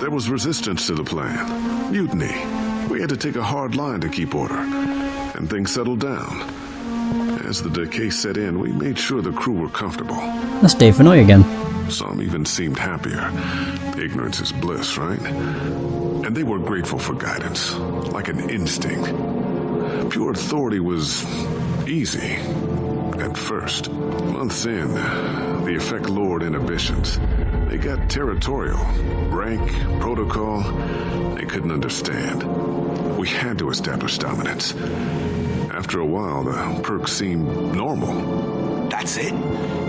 There was resistance to the plan. Mutiny. We had to take a hard line to keep order. And things settled down. As the decay set in, we made sure the crew were comfortable. That's Dave Fennoy again. Some even seemed happier. Ignorance is bliss, right? And they were grateful for guidance, like an instinct. Pure authority was easy, at first. Months in, the effect lowered inhibitions. They got territorial. Rank, protocol, they couldn't understand. We had to establish dominance. After a while, the perks seemed normal. That's it?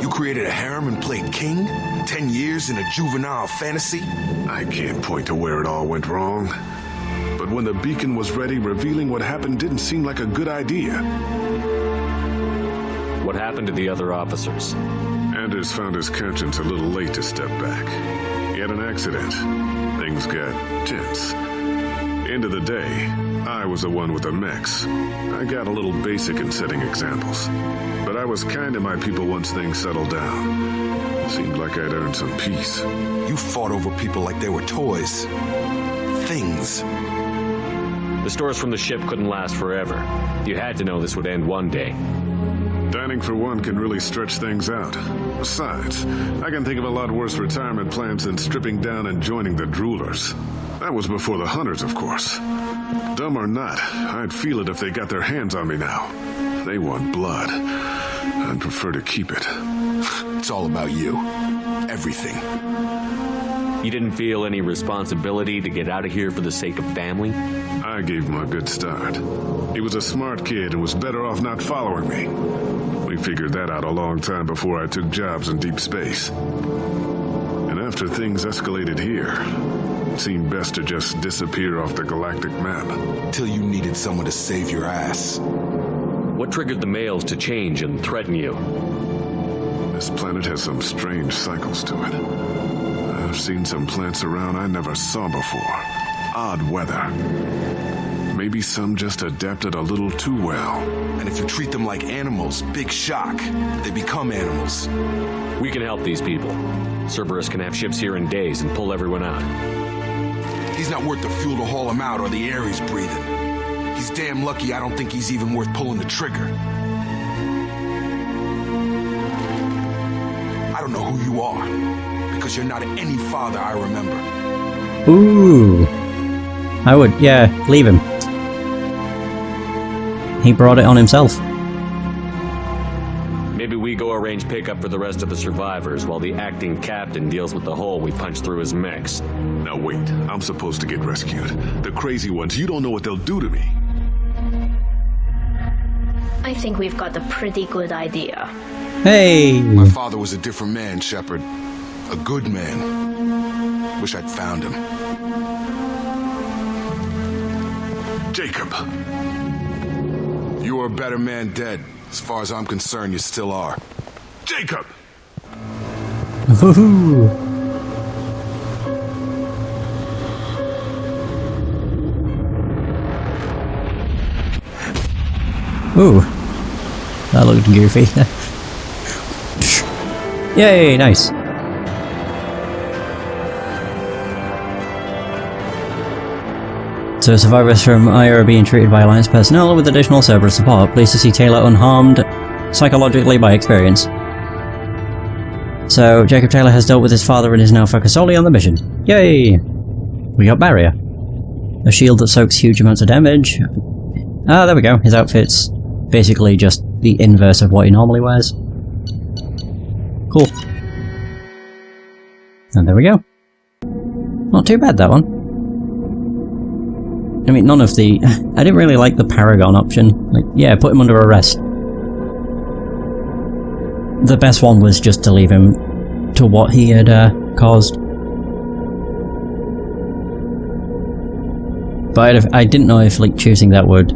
You created a harem and played king? 10 years in a juvenile fantasy? I can't point to where it all went wrong. But when the beacon was ready, revealing what happened didn't seem like a good idea. What happened to the other officers? Anders found his conscience a little late to step back. He had an accident. Things got tense. End of the day, I was the one with the mechs. I got a little basic in setting examples. But I was kind to my people once things settled down. Seemed like I'd earned some peace. You fought over people like they were toys. Things. The stores from the ship couldn't last forever. You had to know this would end one day. Dining for one can really stretch things out. Besides, I can think of a lot worse retirement plans than stripping down and joining the droolers. That was before the hunters, of course. Dumb or not, I'd feel it if they got their hands on me now. They want blood. I'd prefer to keep it. It's all about you. Everything. You didn't feel any responsibility to get out of here for the sake of family? I gave him a good start. He was a smart kid and was better off not following me. We figured that out a long time before I took jobs in deep space. And after things escalated here, it seemed best to just disappear off the galactic map. Till you needed someone to save your ass. What triggered the males to change and threaten you? This planet has some strange cycles to it. I've seen some plants around I never saw before. Odd weather. Maybe some just adapted a little too well. And if you treat them like animals, big shock. They become animals. We can help these people. Cerberus can have ships here in days and pull everyone out. He's not worth the fuel to haul him out or the air he's breathing. He's damn lucky I don't think he's even worth pulling the trigger. I don't know who you are, because you're not any father I remember. Ooh. I would, yeah, leave him. He brought it on himself. Maybe we go arrange pickup for the rest of the survivors while the acting captain deals with the hole we punched through his mechs. Now wait, I'm supposed to get rescued. The crazy ones, you don't know what they'll do to me. I think we've got a pretty good idea. Hey! My father was a different man, Shepard. A good man. Wish I'd found him. Jacob! You were a better man dead. As far as I'm concerned, you still are. Jacob! Woohoo! Ooh. That looked goofy. Yay, nice. So survivors from Aya are being treated by Alliance personnel with additional Cerberus support. Pleased to see Taylor unharmed psychologically by experience. So Jacob Taylor has dealt with his father and is now focused solely on the mission. Yay! We got Barrier. A shield that soaks huge amounts of damage. Ah, there we go. His outfit's basically just the inverse of what he normally wears. Cool. And there we go. Not too bad, that one. I mean, none of the... I didn't really like the Paragon option. Like, yeah, put him under arrest. The best one was just to leave him to what he had caused. But I didn't know if, like, choosing that would...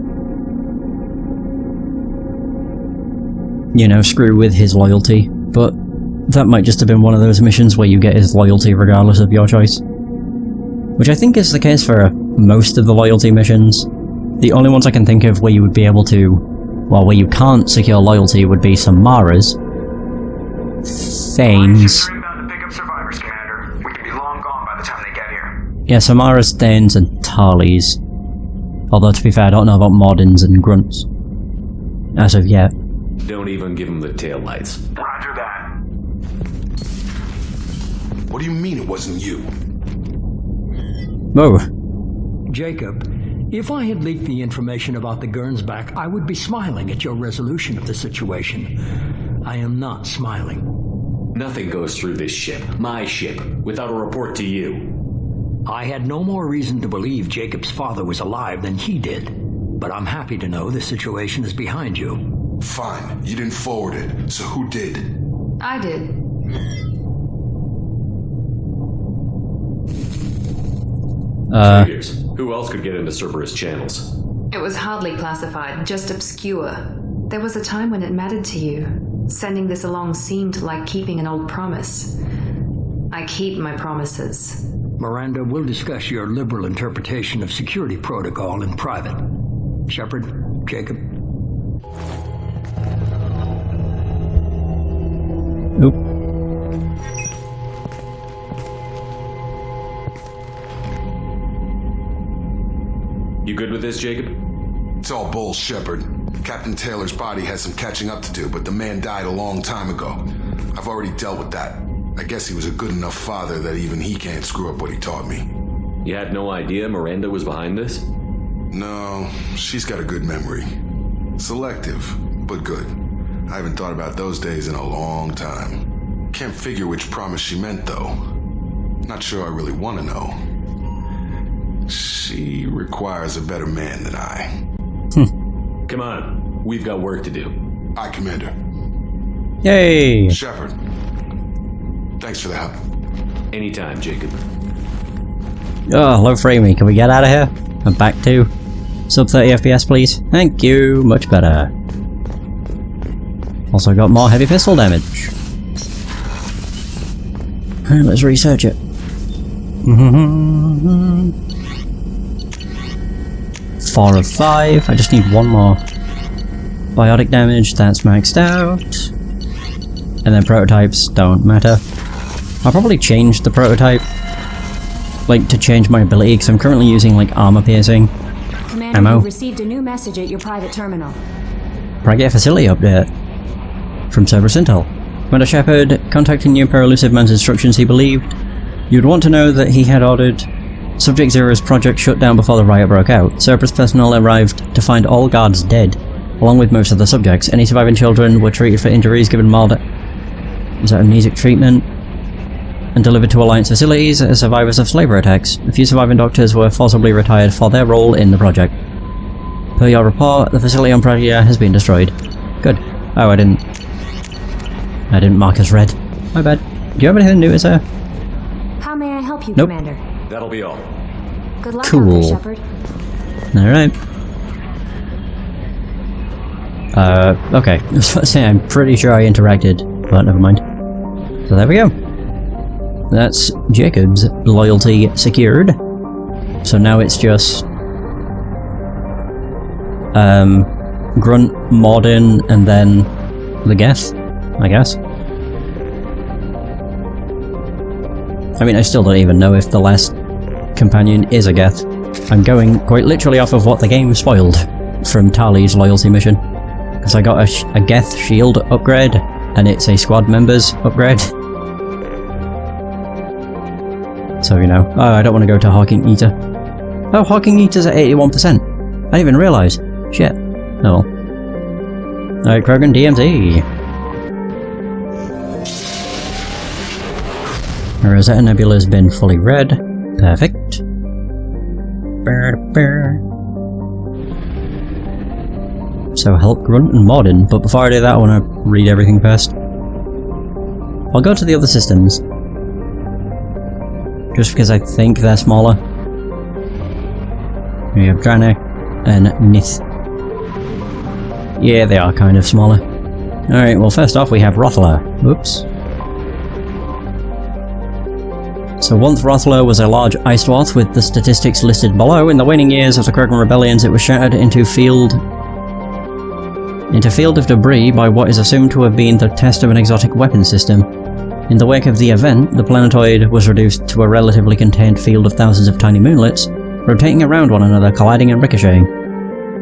you know, screw with his loyalty. But that might just have been one of those missions where you get his loyalty regardless of your choice. Which I think is the case for most of the loyalty missions. The only ones I can think of where you would be able to... well, where you can't secure loyalty would be some Maras. Thanes. About to pick up survivors, Commander. We could be long gone by the time they get here. Yeah, Samara's, Danes, and Tali's. Although, to be fair, I don't know about Modins and Grunts. As of yet. Don't even give him the taillights. Roger that. What do you mean it wasn't you? Whoa. Jacob, if I had leaked the information about the Gernsback, I would be smiling at your resolution of the situation. I am not smiling. Nothing goes through this ship, my ship, without a report to you. I had no more reason to believe Jacob's father was alive than he did. But I'm happy to know the situation is behind you. Fine, you didn't forward it, so who did? I did. Figures. Who else could get into Cerberus channels? It was hardly classified, just obscure. There was a time when it mattered to you. Sending this along seemed like keeping an old promise. I keep my promises. Miranda, we'll discuss your liberal interpretation of security protocol in private. Shepard, Jacob. Oop. You good with this, Jacob? It's all bull, Shepard. Captain Taylor's body has some catching up to do, but the man died a long time ago. I've already dealt with that. I guess he was a good enough father that even he can't screw up what he taught me. You had no idea Miranda was behind this? No, she's got a good memory. Selective, but good. I haven't thought about those days in a long time. Can't figure which promise she meant, though. Not sure I really want to know. She requires a better man than I. Come on, we've got work to do. Aye, Commander. Yay! Shepard. Thanks for the help. Anytime, Jacob. Oh, low framing. Can we get out of here? I'm back to sub 30 FPS, please. Thank you. Much better. Also got more heavy pistol damage. Alright, let's research it. 4 of 5. I just need one more. Biotic damage, that's maxed out. And then prototypes don't matter. I'll probably change the prototype. Like, to change my ability, because I'm currently using, like, armor piercing. Commander, ammo. you received a new message at your private terminal. Private facility update. From Cerberus Intel. Commander Shepard, contacting you per Elusive Man's instructions, he believed you'd want to know that he had ordered Subject Zero's project shut down before the riot broke out. Cerberus personnel arrived to find all guards dead, along with most of the subjects. Any surviving children were treated for injuries, given mild amnesic treatment, and delivered to Alliance facilities as survivors of slavery attacks. A few surviving doctors were forcibly retired for their role in the project. Per your report, the facility on Pragia has been destroyed. Good. Oh, I didn't mark as red. My bad. Do you have anything new to say? How may I help you, Nope. Commander? That'll be all. Good luck Cool. out there, Shepard. Alright. Okay. I was about to say, I'm pretty sure I interacted, but never mind. So there we go. That's Jacob's loyalty secured. So now it's just Grunt, Morden, and then the Geth, I guess. I mean, I still don't even know if the last companion is a Geth. I'm going quite literally off of what the game spoiled from Tali's loyalty mission. Because I got a Geth shield upgrade, and it's a squad members upgrade. So, you know. Oh, I don't want to go to Hawking Eater. Oh, Hawking Eater's at 81%. I didn't even realise. Shit. Oh well. Alright, Krogan DMZ. Rosetta Nebula's been fully read. Perfect. So help Grunt and Morden, but before I do that I want to read everything first. I'll go to the other systems. Just because I think they're smaller. We have Dranek and Nith. Yeah, they are kind of smaller. Alright, well first off we have Rothler. Oops. So once Rothler was a large ice dwarf with the statistics listed below. In the waning years of the Krogan rebellions it was shattered into field of debris by what is assumed to have been the test of an exotic weapon system. In the wake of the event, the planetoid was reduced to a relatively contained field of thousands of tiny moonlets, rotating around one another, colliding and ricocheting.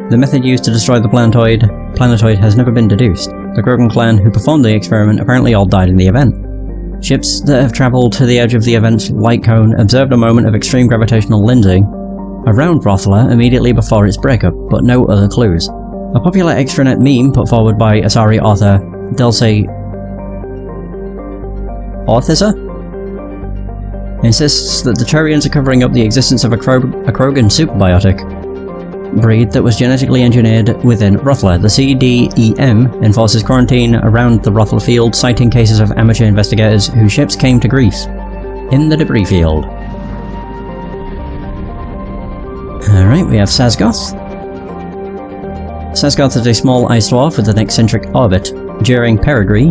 The method used to destroy the planetoid has never been deduced. The Krogan clan who performed the experiment apparently all died in the event. Ships that have travelled to the edge of the event's light cone observed a moment of extreme gravitational lensing around Rothla immediately before its breakup, but no other clues. A popular extranet meme put forward by Asari author Dulce Orthiza insists that the Turians are covering up the existence of a Krogan superbiotic breed that was genetically engineered within Rothla. The CDEM enforces quarantine around the Rothla field, citing cases of amateur investigators whose ships came to grief in the debris field. Alright, we have Sazgoth. Sazgoth is a small ice dwarf with an eccentric orbit. During perigee?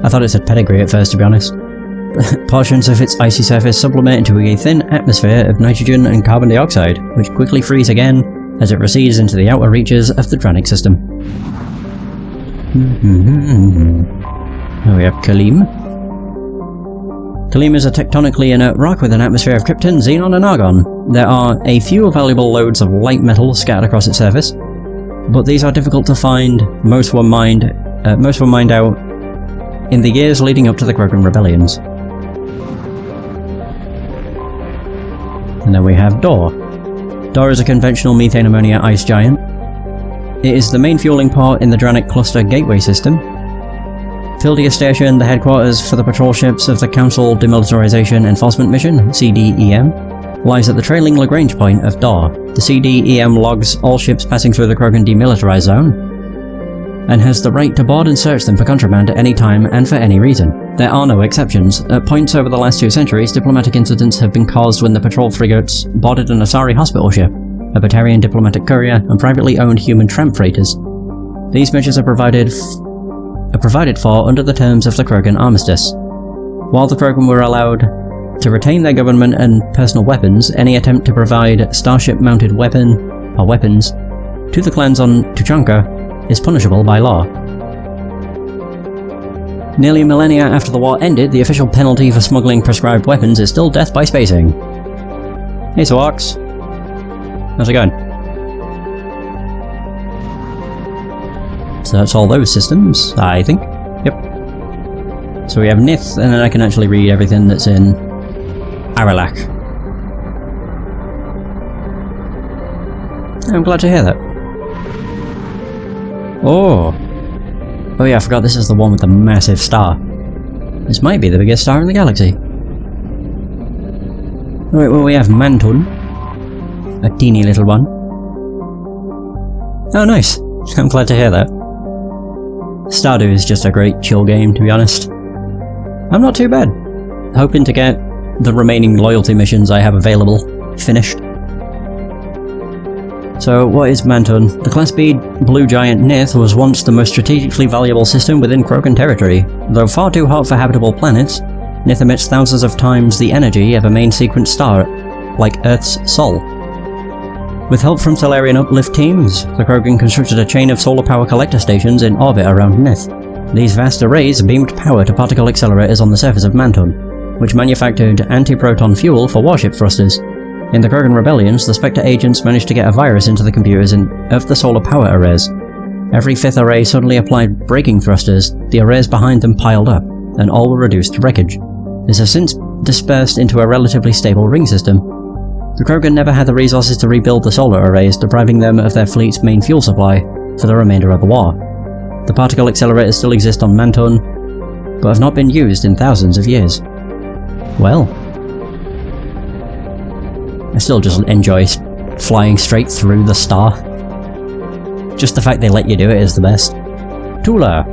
I thought it said pedigree at first, to be honest. Portions of its icy surface sublimate into a thin atmosphere of nitrogen and carbon dioxide, which quickly freeze again as it recedes into the outer reaches of the Dranic system. Now we have Kalim. Kalim is a tectonically inert rock with an atmosphere of krypton, xenon and argon. There are a few valuable loads of light metal scattered across its surface, but these are difficult to find. Most were mined out in the years leading up to the Krogan rebellions. And then we have Dor. Dor is a conventional methane ammonia ice giant. It is the main fueling port in the Dranic Cluster Gateway system. Fildia Station, the headquarters for the patrol ships of the Council Demilitarization Enforcement Mission, CDEM, lies at the trailing Lagrange point of Dor. The CDEM logs all ships passing through the Krogan Demilitarized Zone, and has the right to board and search them for contraband at any time and for any reason. There are no exceptions. At points over the last 2 centuries, diplomatic incidents have been caused when the patrol frigates boarded an Asari hospital ship, a Batarian diplomatic courier, and privately owned human tramp freighters. These measures are provided for under the terms of the Krogan armistice. While the Krogan were allowed to retain their government and personal weapons, any attempt to provide starship-mounted weapons to the clans on Tuchanka is punishable by law. Nearly a millennia after the war ended, the official penalty for smuggling prescribed weapons is still death by spacing. Hey Swarks. How's it going? So that's all those systems, I think. Yep. So we have Nith, and then I can actually read everything that's in Aralak. I'm glad to hear that. Oh yeah, I forgot this is the one with the massive star. This might be the biggest star in the galaxy. Alright, well we have Mantun. A teeny little one. Oh nice, I'm glad to hear that. Stardew is just a great chill game, to be honest. I'm not too bad. Hoping to get the remaining loyalty missions I have available finished. So, what is Mantun? The Class B Blue Giant Nith was once the most strategically valuable system within Krogan territory. Though far too hot for habitable planets, Nith emits thousands of times the energy of a main sequence star, like Earth's Sol. With help from Solarian uplift teams, the Krogan constructed a chain of solar power collector stations in orbit around Nith. These vast arrays beamed power to particle accelerators on the surface of Mantun, which manufactured anti-proton fuel for warship thrusters. In the Krogan rebellions, the Spectre agents managed to get a virus into the computers of the solar power arrays. Every 5th array suddenly applied braking thrusters, the arrays behind them piled up, and all were reduced to wreckage. This has since dispersed into a relatively stable ring system. The Krogan never had the resources to rebuild the solar arrays, depriving them of their fleet's main fuel supply for the remainder of the war. The particle accelerators still exist on Mantun, but have not been used in thousands of years. Well, I still just enjoy flying straight through the star. Just the fact they let you do it is the best. Tula.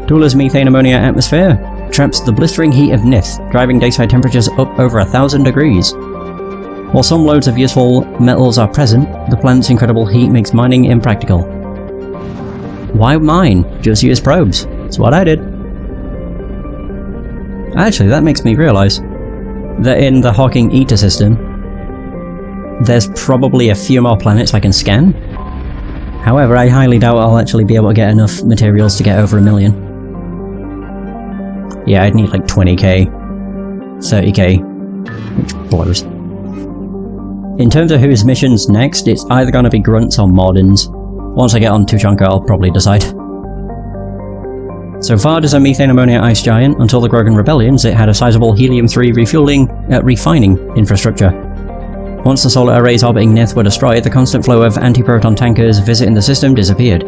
Tula's methane ammonia atmosphere traps the blistering heat of Nith, driving dayside temperatures up over 1,000 degrees. While some loads of useful metals are present, the planet's incredible heat makes mining impractical. Why mine? Just use probes. That's what I did. Actually, that makes me realise that in the Hawking Eta system, there's probably a few more planets I can scan. However, I highly doubt I'll actually be able to get enough materials to get over 1 million. Yeah, I'd need like 20k, 30k, which blows. In terms of whose mission's next, it's either going to be Grunts or Mordins. Once I get on Tuchanka, I'll probably decide. So Vard is a methane ammonia ice giant. Until the Grogan rebellions, it had a sizable helium-3 refining infrastructure. Once the solar arrays orbiting Nith were destroyed, the constant flow of anti-proton tankers visiting the system disappeared.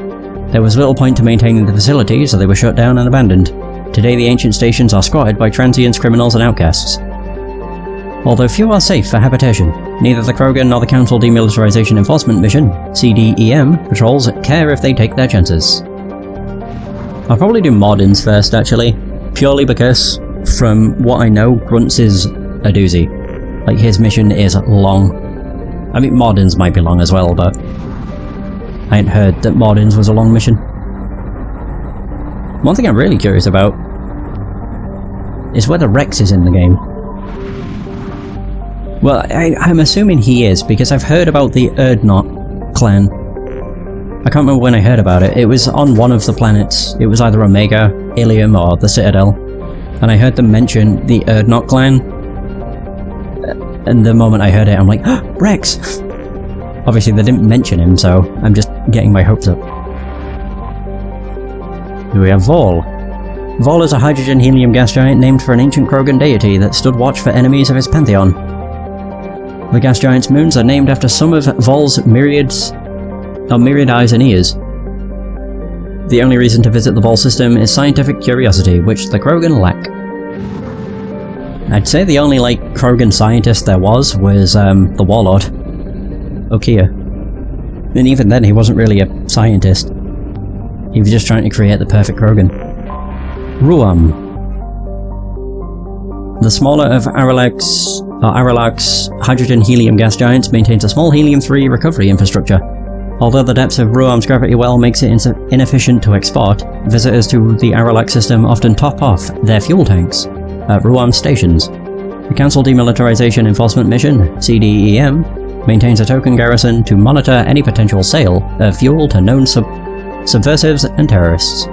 There was little point to maintaining the facility, so they were shut down and abandoned. Today the ancient stations are squatted by transients, criminals and outcasts. Although few are safe for habitation, neither the Krogan nor the Council Demilitarization Enforcement Mission, CDEM, patrols care if they take their chances. I'll probably do Mordins first, actually, purely because, from what I know, Grunts is a doozy. Like, his mission is long. I mean, Mordins might be long as well, but I ain't heard that Mordins was a long mission. One thing I'm really curious about is whether Rex is in the game. Well, I'm assuming he is, because I've heard about the Erdnot clan. I can't remember when I heard about it. It was on one of the planets. It was either Omega, Ilium, or the Citadel. And I heard them mention the Erdnot clan. And the moment I heard it, I'm like, oh, Rex! Obviously they didn't mention him, so I'm just getting my hopes up. Here we have Vol. Vol is a hydrogen-helium gas giant named for an ancient Krogan deity that stood watch for enemies of his pantheon. The gas giant's moons are named after some of Vol's myriad eyes and ears. The only reason to visit the Vol system is scientific curiosity, which the Krogan lack. I'd say the only, like, Krogan scientist there was the Warlord, Okia. And even then, he wasn't really a scientist. He was just trying to create the perfect Krogan. Ruam. The smaller of Aralak's hydrogen-helium gas giants maintains a small helium-3 recovery infrastructure. Although the depths of Ruam's gravity well makes it inefficient to export, visitors to the Aralak system often top off their fuel tanks at Ruam stations. The Council Demilitarization Enforcement Mission, CDEM, maintains a token garrison to monitor any potential sale of fuel to known subversives and terrorists.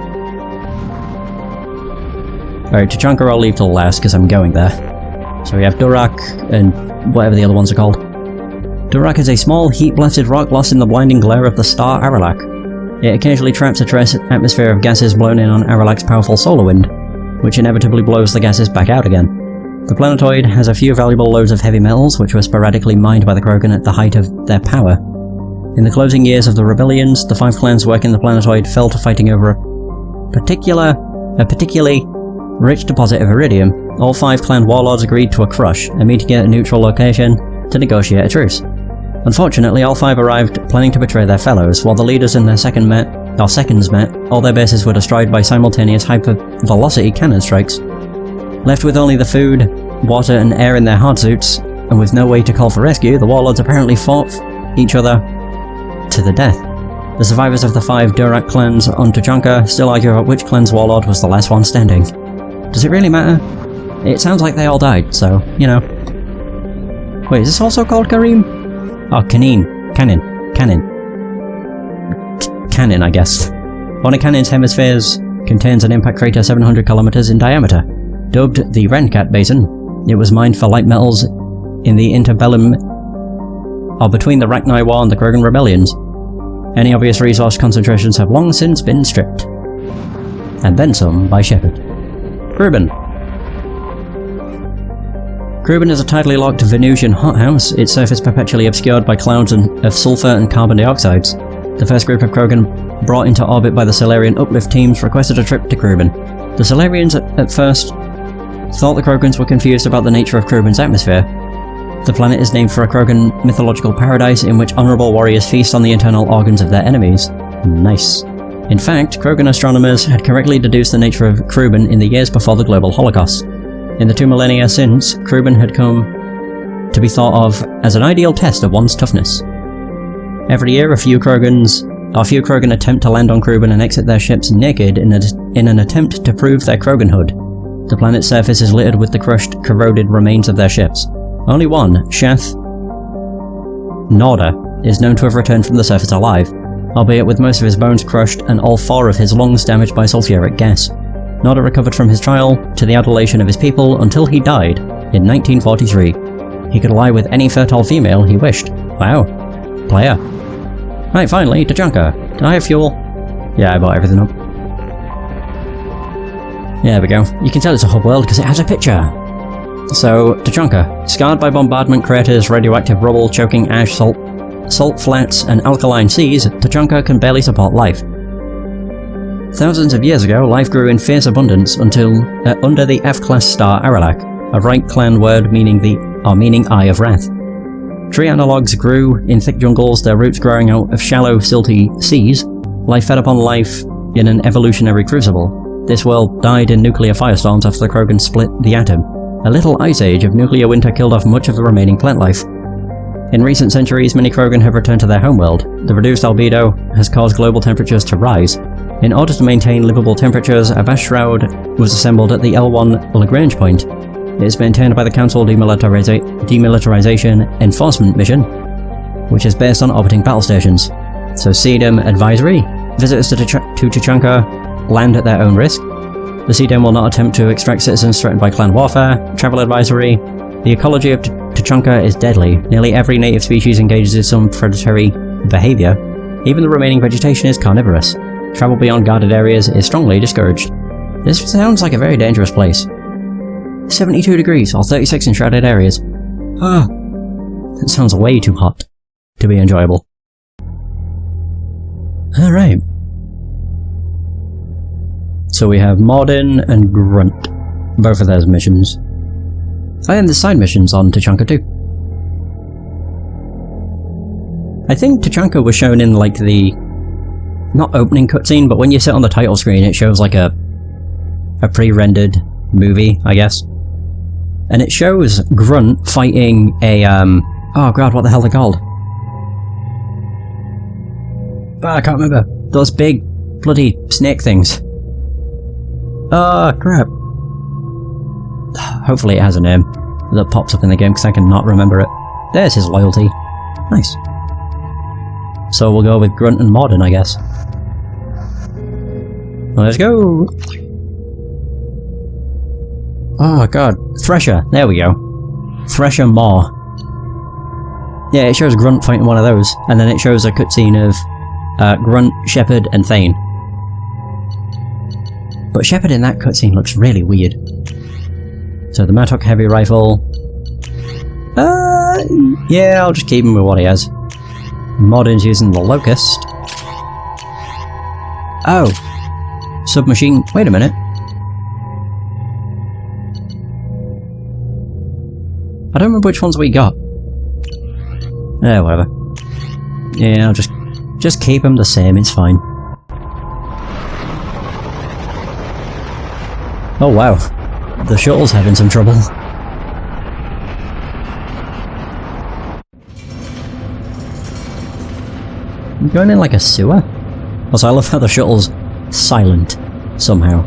Alright, Tuchanka I'll leave till last because I'm going there. So we have Durak and whatever the other ones are called. Durak is a small, heat-blasted rock lost in the blinding glare of the star Aralak. It occasionally traps a trace atmosphere of gases blown in on Aralak's powerful solar wind, which inevitably blows the gases back out again. The planetoid has a few valuable loads of heavy metals, which were sporadically mined by the Krogan at the height of their power. In the closing years of the rebellions, the 5 clans working the planetoid fell to fighting over a particularly rich deposit of iridium. All 5 clan warlords agreed to a crush, and meeting at a neutral location to negotiate a truce. Unfortunately, all 5 arrived planning to betray their fellows. While the leaders and their seconds met, all their bases were destroyed by simultaneous hyper-velocity cannon strikes. Left with only the food, water and air in their hard suits, and with no way to call for rescue, the warlords apparently fought each other to the death. The survivors of the 5 Durak clans on Tuchanka still argue about which clan's warlord was the last one standing. Does it really matter? It sounds like they all died, so, you know. Wait, is this also called Karim? Oh, Canin, I guess. One of Canin's hemispheres contains an impact crater 700 kilometers in diameter. Dubbed the Renkat Basin, it was mined for light metals in the interbellum or between the Rachni War and the Krogan rebellions. Any obvious resource concentrations have long since been stripped. And then some by Shepard. Kruben. Kruben is a tidally locked Venusian hothouse, its surface perpetually obscured by clouds of sulfur and carbon dioxides. The first group of Krogan brought into orbit by the Solarian uplift teams requested a trip to Kruben. The Solarians at first thought the Krogans were confused about the nature of Kruben's atmosphere. The planet is named for a Krogan mythological paradise in which honorable warriors feast on the internal organs of their enemies. Nice. In fact, Krogan astronomers had correctly deduced the nature of Kruben in the years before the global Holocaust. In the 2 millennia since, Kruben had come to be thought of as an ideal test of one's toughness. Every year, a few Krogan attempt to land on Kruben and exit their ships naked in an attempt to prove their Kroganhood. The planet's surface is littered with the crushed, corroded remains of their ships. Only one, Shath Norda, is known to have returned from the surface alive, albeit with most of his bones crushed and all 4 of his lungs damaged by sulfuric gas. Nodder recovered from his trial to the adulation of his people until he died in 1943. He could lie with any fertile female he wished. Wow. Player. Right, finally, Tachanka. Do I have fuel? Yeah, I bought everything up. There we go. You can tell it's a hub world because it has a picture. So, Tachanka. Scarred by bombardment craters, radioactive rubble, choking ash, salt flats, and alkaline seas, Tachanka can barely support life. Thousands of years ago, life grew in fierce abundance until under the F-class star Aralak, a Reich clan word meaning Eye of Wrath. Tree analogues grew in thick jungles, their roots growing out of shallow, silty seas. Life fed upon life in an evolutionary crucible. This world died in nuclear firestorms after the Krogan split the atom. A little ice age of nuclear winter killed off much of the remaining plant life. In recent centuries, many Krogan have returned to their homeworld. The reduced albedo has caused global temperatures to rise. In order to maintain livable temperatures, a vast shroud was assembled at the L1 Lagrange point. It is maintained by the Council Demilitarization Enforcement Mission, which is based on orbiting battle stations. So CDEM Advisory. Visitors to Tachanka land at their own risk. The CDEM will not attempt to extract citizens threatened by clan warfare. Travel Advisory. The ecology of Tachanka is deadly. Nearly every native species engages in some predatory behavior. Even the remaining vegetation is carnivorous. Travel beyond guarded areas is strongly discouraged. This sounds like a very dangerous place. 72 degrees, or 36 in shrouded areas. Ah, that sounds way too hot to be enjoyable. Alright. So we have Mordin and Grunt. Both of those missions. And the side missions on Tachanka too. I think Tachanka was shown in like the... not opening cutscene, but when you sit on the title screen it shows like a pre-rendered movie, I guess. And it shows Grunt fighting a, oh god, what the hell are they called? I can't remember. Those big, bloody snake things. Oh, crap. Hopefully it has a name that pops up in the game, because I cannot remember it. There's his loyalty. Nice. So we'll go with Grunt and Mordin, I guess. Let's go! Oh god, Thresher, there we go. Thresher Maw. Yeah, it shows Grunt fighting one of those, and then it shows a cutscene of Grunt, Shepard, and Thane. But Shepard in that cutscene looks really weird. So the Mattock Heavy Rifle... yeah, I'll just keep him with what he has. Mordin's using the Locust. Oh! Submachine... wait a minute. I don't remember which ones we got. Eh, whatever. Yeah, I'll just keep them the same, it's fine. Oh wow, the shuttle's having some trouble. I'm going in like a sewer? Also, I love how the shuttle's silent, somehow.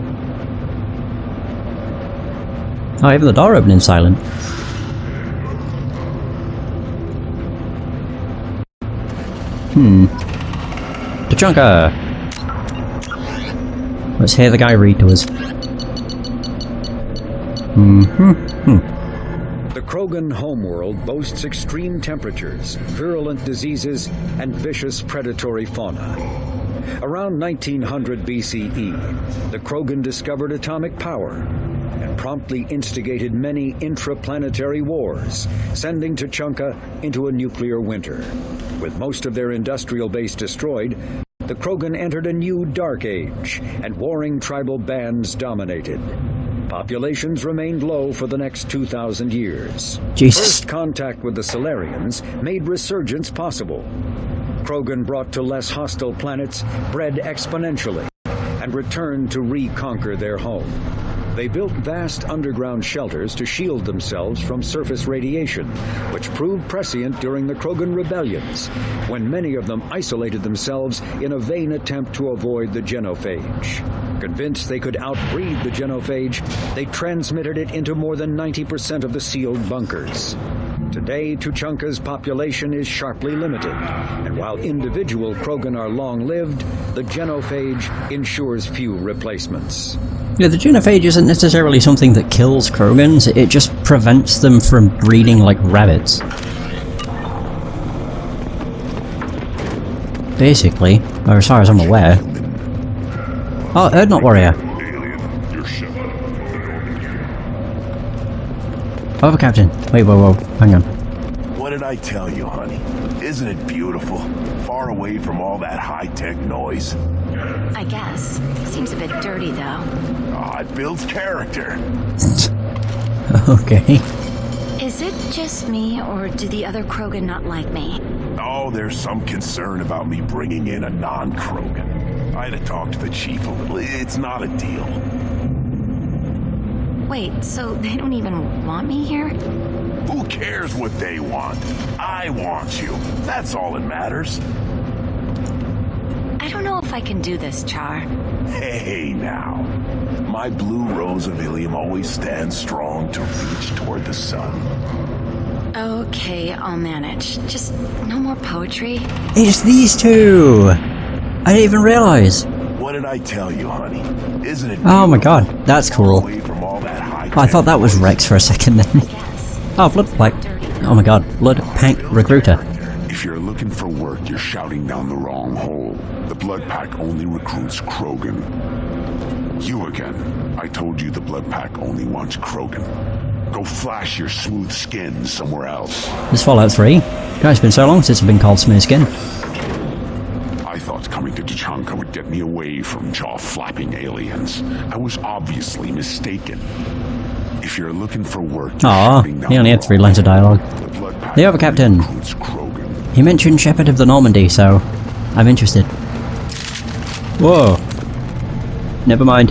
Oh, even the door opening's silent. Tachanka! Let's hear the guy read to us. The Krogan homeworld boasts extreme temperatures, virulent diseases, and vicious predatory fauna. Around 1900 BCE, the Krogan discovered atomic power and promptly instigated many intraplanetary wars, sending Tachanka into a nuclear winter. With most of their industrial base destroyed, the Krogan entered a new dark age, and warring tribal bands dominated. Populations remained low for the next 2,000 years. Jesus. First contact with the Solarians made resurgence possible. Krogan brought to less hostile planets bred exponentially and returned to reconquer their home. They built vast underground shelters to shield themselves from surface radiation, which proved prescient during the Krogan rebellions, when many of them isolated themselves in a vain attempt to avoid the genophage. Convinced they could outbreed the genophage, they transmitted it into more than 90% of the sealed bunkers. Today, Tuchanka's population is sharply limited, and while individual Krogan are long-lived, the genophage ensures few replacements. Yeah, the genophage isn't necessarily something that kills Krogans, it just prevents them from breeding like rabbits. Basically, or as far as I'm aware. Oh, Erdnot Warrior. Over, Captain. Wait, whoa, hang on. What did I tell you, honey? Isn't it beautiful? Far away from all that high-tech noise. I guess. Seems a bit dirty, though. Aw, it builds character. Okay. Is it just me, or do the other Krogan not like me? Oh, there's some concern about me bringing in a non-Krogan. I had to talk to the chief a little. It's not a deal. Wait, so they don't even want me here? Who cares what they want? I want you. That's all that matters. I don't know if I can do this, Char. Hey, now. My blue rose of Ilium always stands strong to reach toward the sun. Okay, I'll manage. Just no more poetry. It's these two! I didn't even realize. What did I tell you, honey? Isn't it? Oh my god, that's cool. Away from all that high Oh, I thought that was Rex for a second then. Oh, Blood Pack. Oh my god, Blood Pack Recruiter. If you're looking for work, you're shouting down the wrong hole. The Blood Pack only recruits Krogan. You again. I told you the Blood Pack only wants Krogan. Go flash your smooth skin somewhere else. This Fallout 3? Guys, it's been so long since I've been called smooth skin. I thought coming to Tuchanka would get me away from jaw-flapping aliens. I was obviously mistaken. If you're looking for work, Aw, he only had 3 lines of dialogue. The other captain. He mentioned Shepard of the Normandy, so I'm interested. Whoa. Never mind.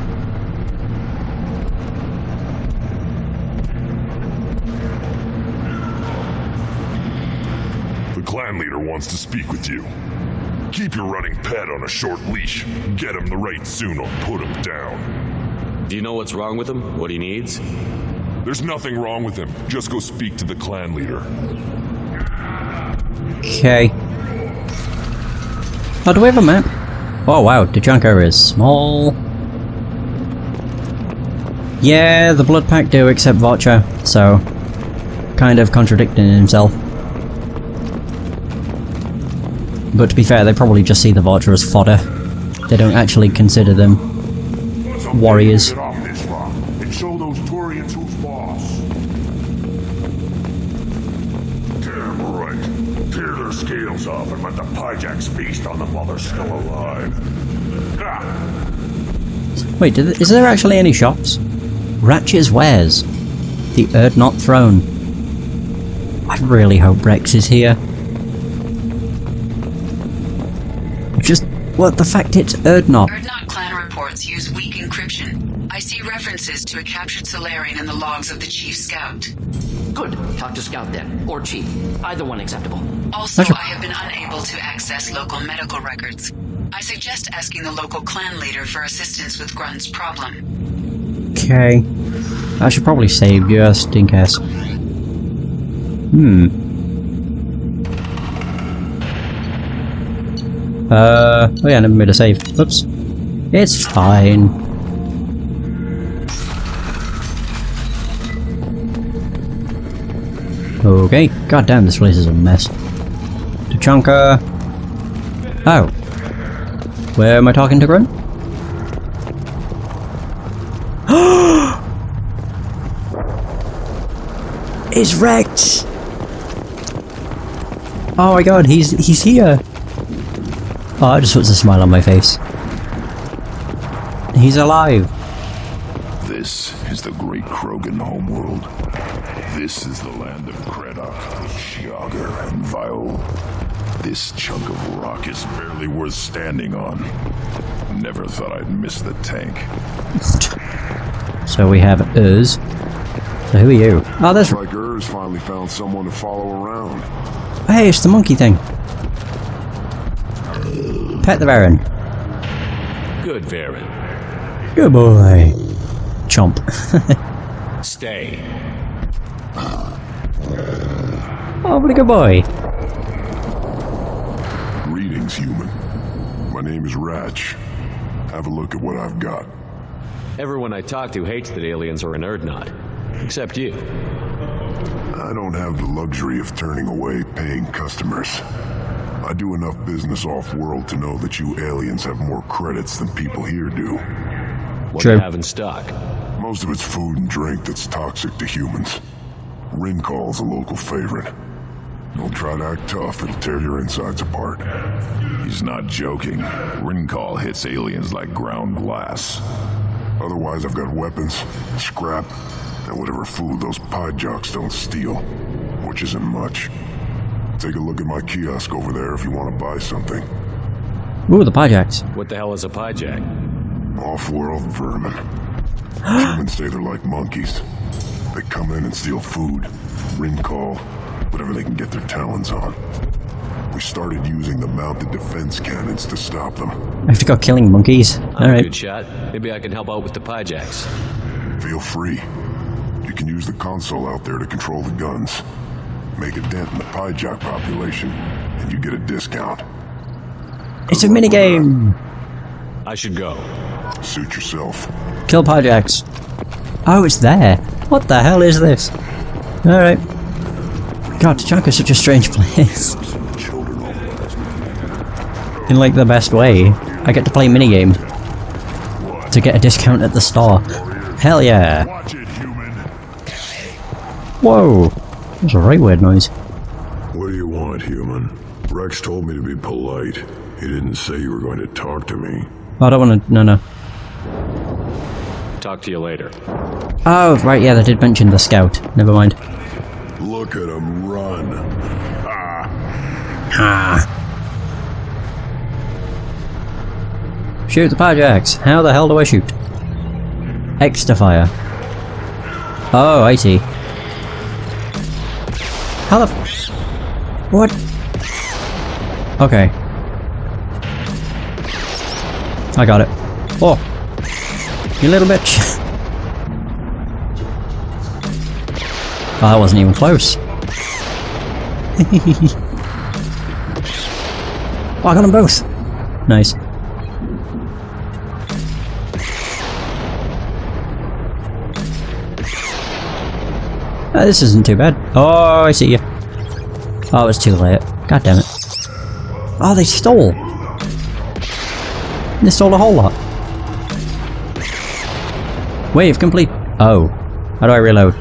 The clan leader wants to speak with you. Keep your running pet on a short leash. Get him the right soon or put him down. Do you know what's wrong with him? What he needs? There's nothing wrong with him. Just go speak to the clan leader. Okay. Oh, do we have a map? Oh wow, Tuchanka is small. Yeah, the Blood Pack do, except Vocha, so kind of contradicting himself. But to be fair, they probably just see the Vocha as fodder. They don't actually consider them warriors. Get off this rock and show those Turians who's boss. Damn right. Tear their scales off and let the Pyjaks feast on the mother still alive. Ha! Wait, is there actually any shops? Ratchet's Wares. The Erdnot Throne. I really hope Rex is here. Just, well, the fact it's Erdnot. Erdnot clan reports use weak encryption. I see references to a captured Solarian in the logs of the Chief Scout. Good. Talk to Scout then. Or Chief. Either one acceptable. Also, I have been unable to access local medical records. I suggest asking the local clan leader for assistance with Grunt's problem. Okay. I should probably save just in case. Oh yeah, I never made a save. Oops. It's fine. Okay. God damn, this place is a mess. Tuchanka. Oh. Where am I talking to Grunt? It's Rex! Oh my god, he's here! Oh, I just puts a smile on my face. He's alive! This is the great Krogan homeworld. This is the land of Kredok, Shiagar, and Vile. This chunk of rock is barely worth standing on. Never thought I'd miss the tank. So we have Uz. So who are you? Oh, that's like Urs finally found someone to follow around. Hey, it's the monkey thing. Pet the Baron. Good, Varen. Good boy. Chomp. Stay. Oh, what a good boy. Greetings, human. My name is Ratch. Have a look at what I've got. Everyone I talk to hates that aliens are an Erdnot. Except you. I don't have the luxury of turning away paying customers. I do enough business off-world to know that you aliens have more credits than people here do. What do you have in stock? Most of it's food and drink that's toxic to humans. Rincall's a local favorite. Don't try to act tough, it'll tear your insides apart. He's not joking. Rincall hits aliens like ground glass. Otherwise, I've got weapons, scrap, and whatever food those pie jocks don't steal, which isn't much. Take a look at my kiosk over there if you want to buy something. Ooh, the pie jacks. What the hell is a pie jack? Off-world vermin. Humans say they're like monkeys. They come in and steal food, Rincall, whatever they can get their talons on. We started using the mounted defense cannons to stop them. I have to go killing monkeys. Alright. Good shot. Maybe I can help out with the pie jacks. Feel free. You can use the console out there to control the guns. Make a dent in the pie jock population, and you get a discount. It's a minigame! I should go. Suit yourself. Kill pie jacks. Oh, it's there. What the hell is this? Alright. God, Tachanka's such a strange place. In like the best way. I get to play minigame. To get a discount at the store. Hell yeah. Whoa. That's a right weird noise. What do you want, human? Rex told me to be polite. He didn't say you were going to talk to me. I don't want to... No. Talk to you later. Oh, right, yeah, they did mention the scout. Never mind. Look at him run. Shoot the pie jacks. How the hell do I shoot? X to fire. Oh, I see. How the what? Okay. I got it. Oh! You little bitch! Oh, that wasn't even close. Oh, I got them both! Nice. Oh, this isn't too bad. Oh, I see you. Oh, it was too late. God damn it. Oh, they stole! They stole a whole lot. Wave complete. Oh. How do I reload?